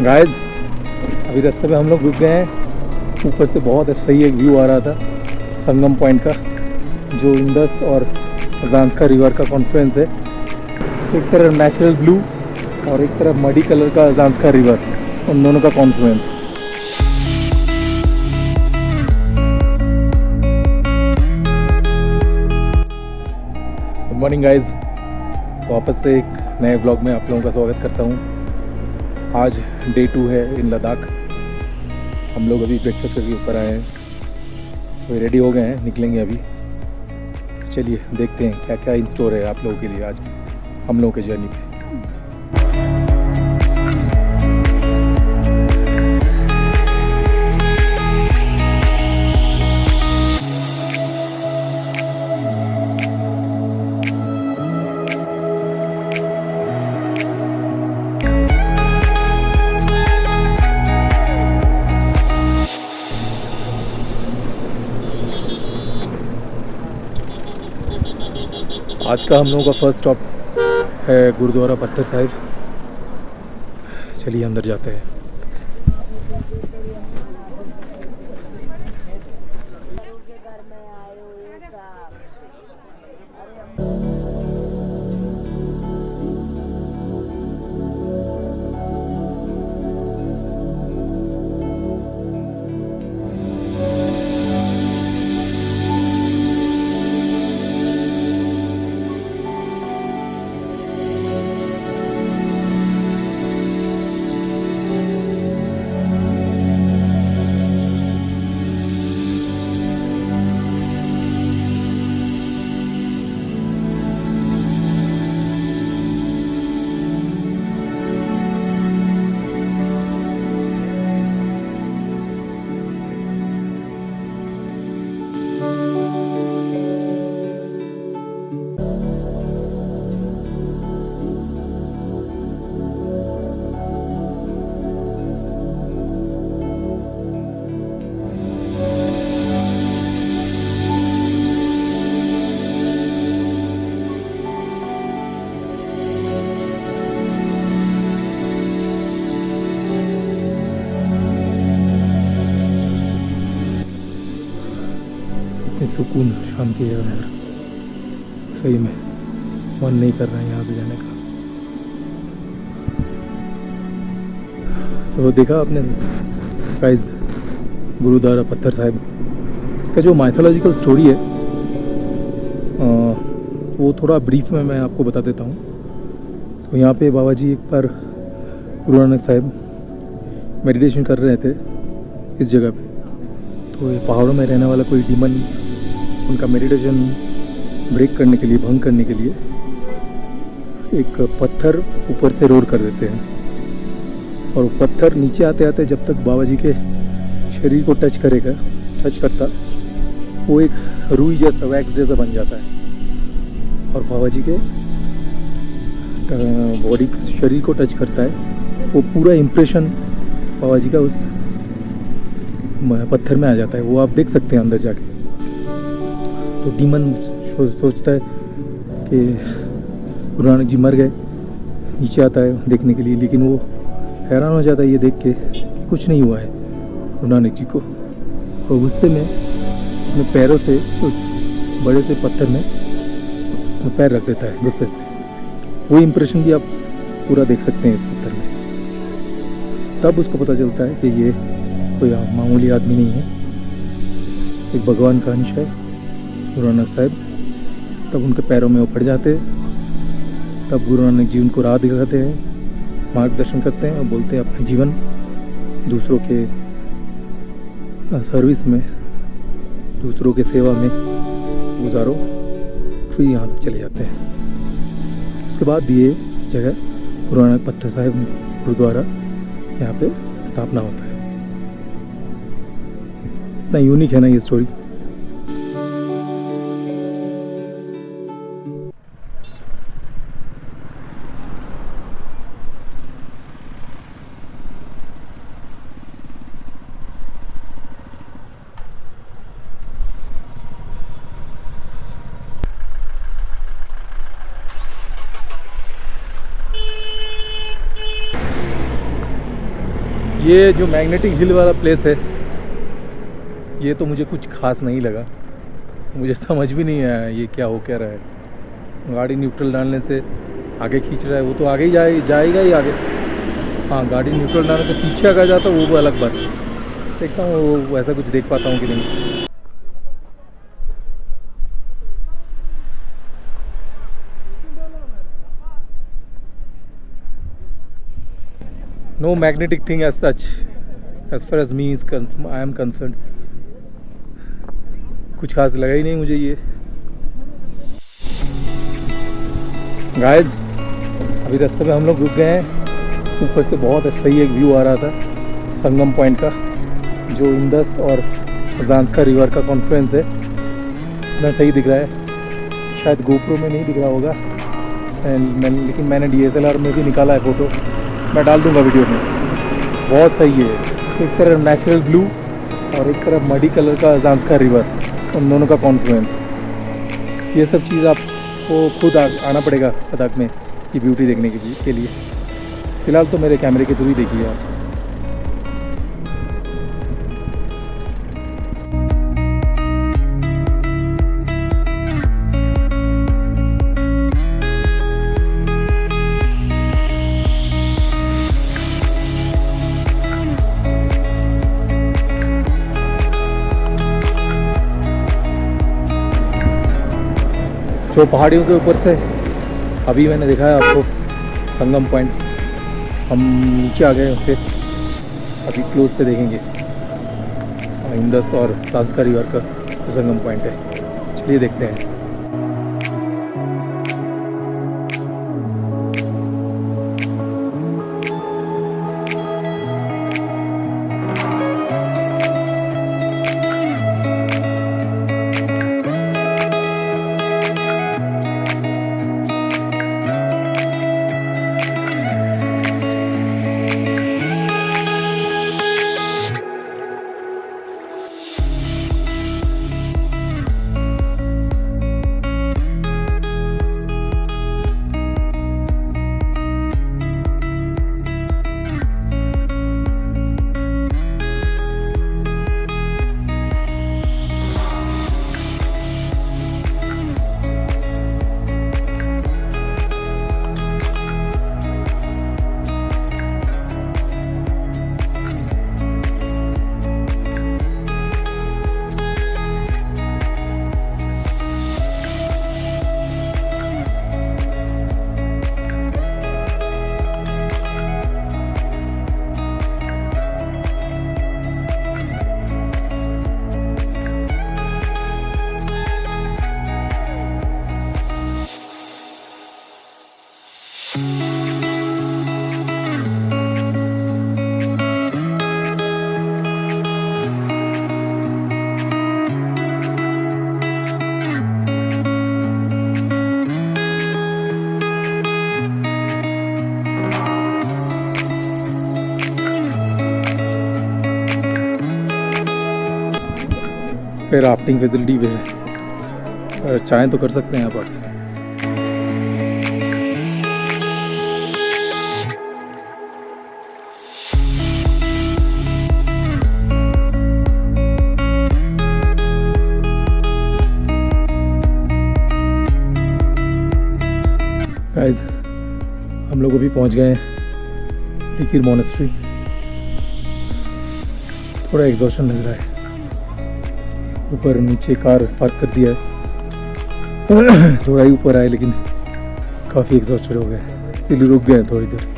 Guys अभी रास्ते में हम लोग रुक गए हैं। ऊपर से बहुत सही एक व्यू आ रहा था संगम पॉइंट का, जो इंडस और ज़ांस्का रिवर का कॉन्फ्लुएंस है। एक तरफ नेचुरल ब्लू और एक तरफ मडी कलर का ज़ांस्का रिवर, उन दोनों का कॉन्फ्लुएंस। गुड मॉर्निंग गाइस, वापस से एक नए ब्लॉग में आप लोगों का स्वागत करता हूँ। आज डे 2 है इन लद्दाख। हम लोग अभी ब्रेकफास्ट करके ऊपर आए हैं, तो रेडी हो गए हैं, निकलेंगे अभी। चलिए देखते हैं क्या क्या इन स्टोर है आप लोगों के लिए आज हम लोगों के जर्नी पे। आज का हम लोगों का फर्स्ट स्टॉप है गुरुद्वारा पत्थर साहिब। चलिए अंदर जाते हैं। सुकून शांति है यार, सही में मन नहीं कर रहा है यहाँ से जाने का। तो देखा आपने गाइस गुरुद्वारा पत्थर साहिब, इसका जो माइथोलॉजिकल स्टोरी है वो थोड़ा ब्रीफ में मैं आपको बता देता हूँ। तो यहाँ पे बाबा जी एक बार गुरु नानक साहिब मेडिटेशन कर रहे थे इस जगह पे। तो ये पहाड़ों में रहने वाला कोई डीमन उनका मेडिटेशन ब्रेक करने के लिए, भंग करने के लिए एक पत्थर ऊपर से रोल कर देते हैं। और वो पत्थर नीचे आते आते जब तक बाबा जी के शरीर को टच करता, वो एक रुई जैसा, वैक्स जैसा बन जाता है। और बाबा जी के बॉडी शरीर को टच करता है, वो पूरा इम्प्रेशन बाबा जी का उस पत्थर में आ जाता है। वो आप देख सकते हैं अंदर जाके। तो डीमन सोचता है कि गुरु नानक जी मर गए, नीचे आता है देखने के लिए, लेकिन वो हैरान हो जाता है ये देख के कि कुछ नहीं हुआ है गुरु नानक जी को। और गुस्से में अपने पैरों से उस बड़े से पत्थर में पैर रख देता है गुस्से से। वो इम्प्रेशन भी आप पूरा देख सकते हैं इस पत्थर में। तब उसको पता चलता है कि ये कोई मामूली आदमी नहीं है, एक भगवान का अंश है गुरु नानक साहिब। तब उनके पैरों में वो पड़ जाते हैं। तब गुरु नानक जी उनको राह दिखाते हैं, मार्गदर्शन करते हैं और बोलते हैं अपना जीवन दूसरों के सर्विस में, दूसरों के सेवा में गुजारो। फिर यहाँ से चले जाते हैं। उसके बाद ये जगह गुरु नानक पत्थर साहिब गुरुद्वारा यहाँ पे स्थापना होता है। इतना यूनिक है ना ये स्टोरी। ये जो मैग्नेटिक हिल वाला प्लेस है, ये तो मुझे कुछ खास नहीं लगा, मुझे समझ भी नहीं आया ये क्या हो क्या रहा है। गाड़ी न्यूट्रल डालने से आगे खींच रहा है, वो तो आगे ही जाएगा ही आगे। हाँ, गाड़ी न्यूट्रल डालने से पीछे आगे जाता वो अलग बात। देखता हूँ वो वैसा कुछ देख पाता हूँ कि नहीं। No magnetic thing as such, as far as me is I am concerned. कुछ खास लगा ही नहीं मुझे ये। गाइस, अभी रास्ते में हम लोग रुक गए हैं। ऊपर से बहुत सही एक व्यू आ रहा था संगम पॉइंट का, जो इंदस और ज़ांस्का रिवर का कॉन्फ्लुएंस है। इतना सही दिख रहा है, शायद गोप्रो में नहीं दिख रहा होगा लेकिन मैंने DSLR में भी निकाला है फ़ोटो, मैं डाल दूंगा वीडियो में। बहुत सही है, एक तरफ नेचुरल ब्लू और एक तरफ मडी कलर का ज़ांस्का रिवर, उन दोनों का कॉन्फ्लुएंस। ये सब चीज़ आपको खुद आना पड़ेगा लद्दाख में ये ब्यूटी देखने के लिए। फ़िलहाल तो मेरे कैमरे के थ्रू ही देखिए आप। जो पहाड़ियों के ऊपर से अभी मैंने दिखाया आपको संगम पॉइंट, हम नीचे आ गए उससे अभी क्लोज से देखेंगे इंदस और ज़ांस्का रिवर का जो संगम पॉइंट है। चलिए देखते हैं। फिर राफ्टिंग फैसिलिटी भी है, चाहें तो कर सकते हैं यहाँ पर। गाइस, हम लोग अभी पहुँच गए हैं टिकिर मोनेस्ट्री। थोड़ा एग्जॉशन लग रहा है, ऊपर नीचे कार पार्क कर दिया है। थोड़ा ही ऊपर आए लेकिन काफ़ी एग्जॉस्टेड हो गए, इसीलिए रुक गए थोड़ी देर।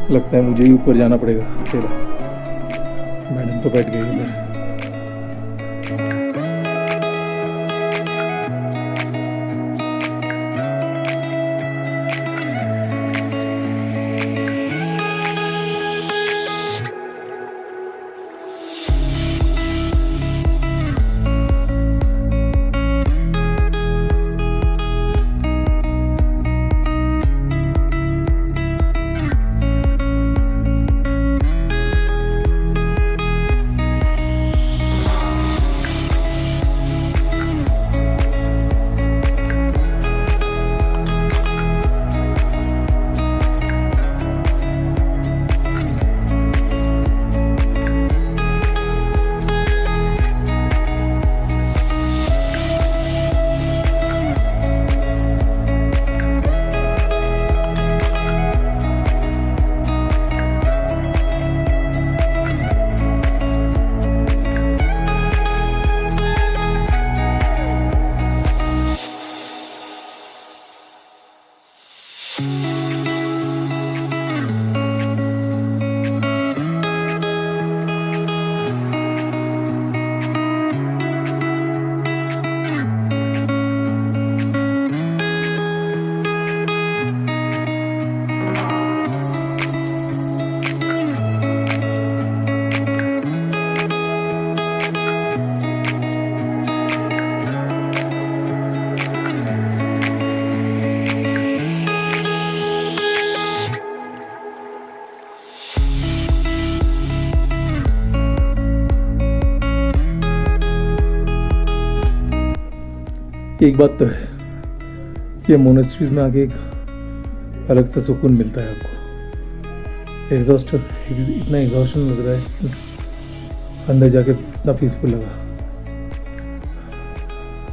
लगता है मुझे ही ऊपर जाना पड़ेगा अकेला, मैडम तो बैठ गई इधर। एक बात तो है, ये मोनेस्ट्रीज में आके एक अलग सा सुकून मिलता है आपको। इतना एग्जॉस्शन लग रहा है, अंदर जाके इतना पीसफुल लगा।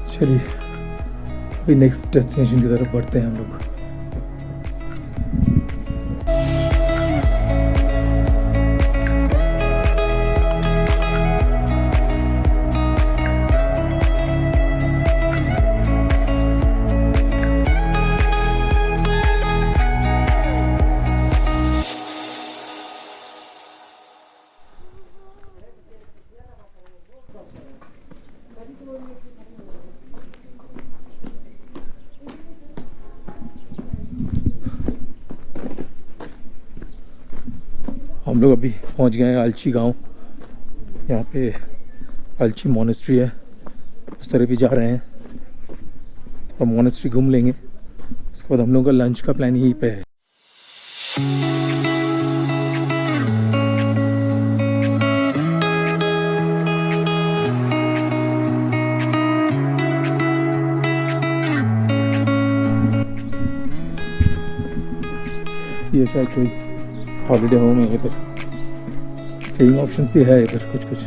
चलिए अभी नेक्स्ट डेस्टिनेशन की तरफ बढ़ते हैं हम लोग। हम लोग अभी पहुंच गए हैं अलची गांव। यहाँ पे अलची मोनेस्ट्री है, उस तरफ भी जा रहे हैं। थोड़ा मोनेस्ट्री घूम लेंगे, उसके बाद हम लोगों का लंच का प्लान यहीं पे है। ये शायद कोई हॉलीडे होम है, इधर स्टेइंग ऑप्शंस भी है इधर कुछ कुछ।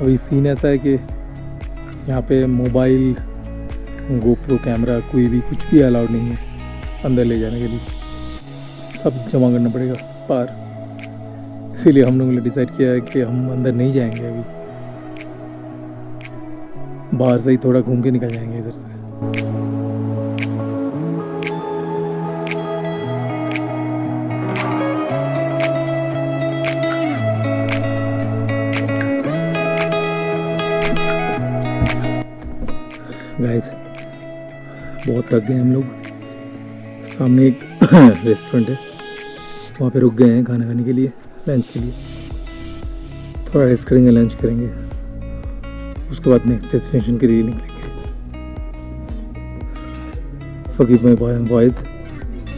अभी सीन ऐसा है कि यहाँ पे मोबाइल, गोप्रो कैमरा, कोई भी कुछ भी अलाउड नहीं है अंदर ले जाने के लिए। सब जमा करना पड़ेगा बाहर। इसीलिए हम लोगों ने डिसाइड किया है कि हम अंदर नहीं जाएंगे अभी, बाहर से ही थोड़ा घूम के निकल जाएंगे इधर से। गाइस बहुत थक गए हम लोग। सामने एक रेस्टोरेंट है, वहाँ पे रुक गए हैं खाना खाने के लिए, लंच के लिए। थोड़ा रेस्ट करेंगे, लंच करेंगे, उसके बाद नेक्स्ट डेस्टिनेशन के लिए निकलेंगे। फॉरगिव माय वॉइस,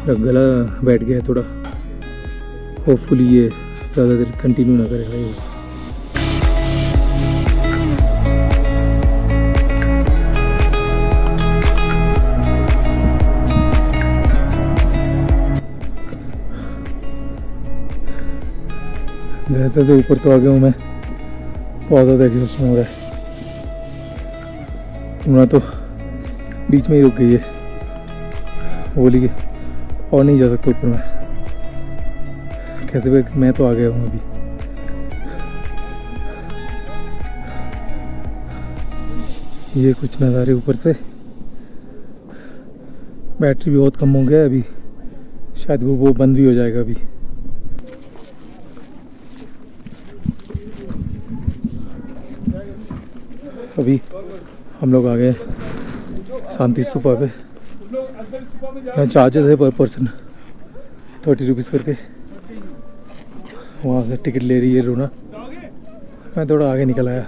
गला बैठ गया है थोड़ा। होपफुली ये ज़्यादा देर कंटिन्यू ना करेगा ये। जैसे जैसे ऊपर तो आ गया हूँ मैं, बहुत ज़्यादा एग्जॉस्शन हो रहा है। तुमरा तो बीच में ही रुक गई है, बोली कि और नहीं जा सकता ऊपर में। कैसे भी मैं तो आ गया हूँ अभी। ये कुछ नज़ारे ऊपर से। बैटरी भी बहुत कम हो गया है अभी, शायद वो बंद भी हो जाएगा अभी। अभी हम लोग आ गए शांति स्तूपा पे। यहाँ चार्जेस है पर पर्सन 30 रुपीज़ करके। वहाँ से टिकट ले रही है रूना। मैं थोड़ा आगे निकल आया।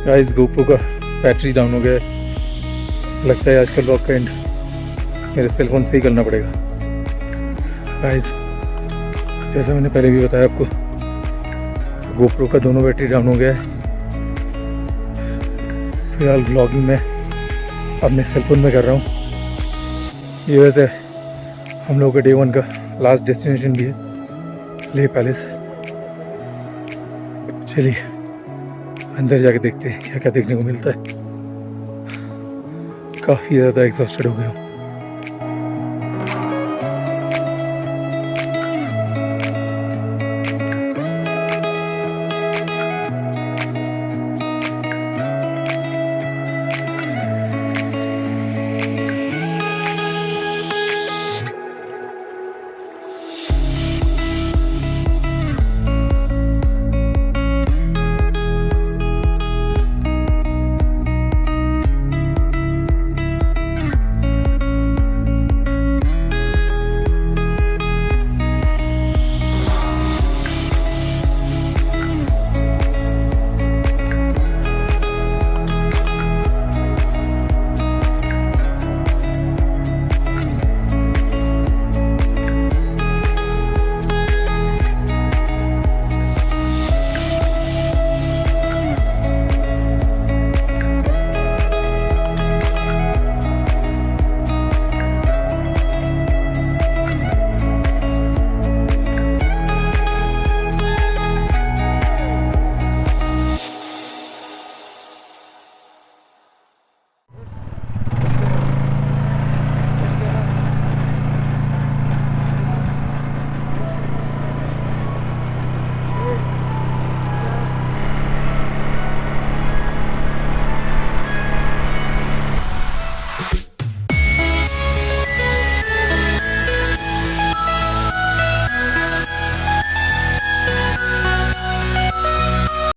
गाइस गोप्रो का बैटरी डाउन हो गया है। लगता है आजकल व्लॉग का एंड मेरे सेल फोन से ही करना पड़ेगा। गाइस जैसा मैंने पहले भी बताया आपको, गोप्रो का दोनों बैटरी डाउन हो गया है। फिलहाल व्लॉगिंग में अपने सेल फोन में कर रहा हूँ। ये वैसे हम लोगों का डे 1 का लास्ट डेस्टिनेशन भी है, लेह पैलेस। चलिए अंदर जाके देखते हैं क्या क्या देखने को मिलता है। काफ़ी ज़्यादा एग्जॉस्टेड हो गया हूँ।